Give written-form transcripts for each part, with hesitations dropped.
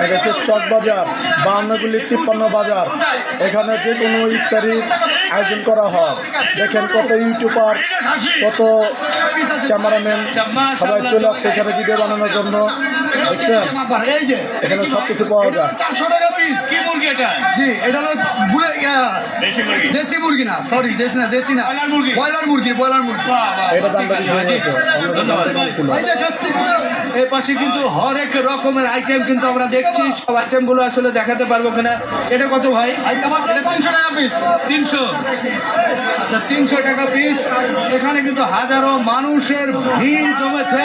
এটা হচ্ছে চক বাজার, 52 53 বাজার। এখানে যে কোনো ইফতারির আয়োজন করা হয়। দেখেন কত ইউটিউবার, কত ক্যামেরাম্যান সবাই চলে আসছে এখানে ভিডিও বানানোর জন্য। দেখছেন এখানে সব কিছু পাওয়া যায়। 400 টাকা পিস। কি মুরগি এটা? জি, এটা হলো দেশি মুরগি না, সরি দেশি না, দেশি না, ব্রয়লার মুরগি, ব্রয়লার মুরগি। এটা দামটা বেশি হয়েছে। এই পাশে কিন্তু হরেক রকমের আইটেম কিন্তু আমরা দেখছি। সব আইটেমগুলো আসলে দেখাতে পারবো কিনা। এটা কত ভাই? এটা 300 টাকা পিস। 300। আচ্ছা, 300 টাকা পিস। এখানে কিন্তু হাজারো মানুষের ভিড় জমেছে।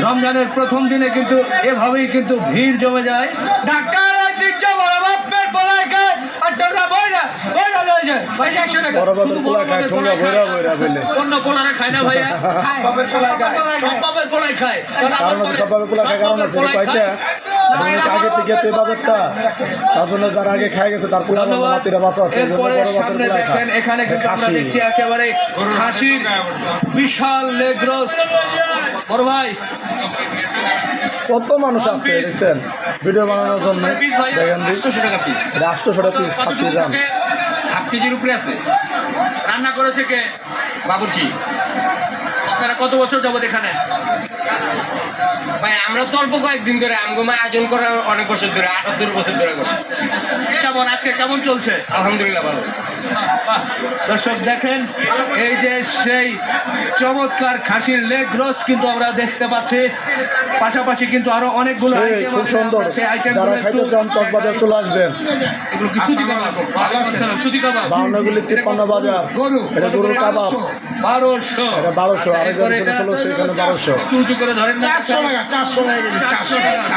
রমজানের প্রথম দিনে কিন্তু এভাবেই কিন্তু ভিড় জমে যায়। ঢাকার ঐতিহ্য বড় বাপের পোলায় খায় আর টাকা বইরা বইরা লয়ে যায়। ভাই 100 টাকা। বড় বাপের পোলা খায়, ঠোঙা ভইরা ভইরা বলে। অন্য পোলারে খায় না ভাইয়া? বাপের পোলায় খায়। সব বাপের পোলায় খায়। কারণ আছে সব বাপের পোলা খায়, কারণ আছে কয়টা আগে থেকে তো বাজারটা, তার জন্য যারা আগে খাই গেছে তার পোলা নাতিরা বাঁচা আছে। এরপরে সামনে দেখেন এখানে কিন্তু আমরা দেখছি একেবারে খাসির বিশাল লেগ রোস্ট। বড় ভাই কত মানুষ আছে দেখছেন ভিডিও বানানোর জন্য। দেখেন 800 টাকা পিস। 800 টাকা পিস খাসির দাম। হাফ কেজির উপরে আছে। রান্না করেছে কে? বাবুর্চি। আপনারা কত বছর যাবত এখানে? ভাই আমরা তো অল্প কয়েকদিন ধরে আমগো আয়োজন করা অনেক বছর ধরে, 78 বছর ধরে করি। কেমন আজকে কেমন চলছে? আলহামদুলিল্লাহ ভালো। দর্শক দেখেন এই যে সেই চমৎকার খাসির লেগ রোস্ট কিন্তু আমরা দেখতে পাচ্ছি। পাশাপাশি কিন্তু আরো অনেকগুলো আইটেম খুব সুন্দর। সেই আইটেম যারা খাইতে চান চক বাজার চলে আসবেন। এগুলো কি সুতি কাবাব? সুতি কাবাব 52 53 বাজার। এটা গরুর কাবাব 1200। এটা 1200। আর এখানে 1600, এখানে 1200। একটু উঁচু করে ধরেন না। 400 টাকা, 400 টাকা।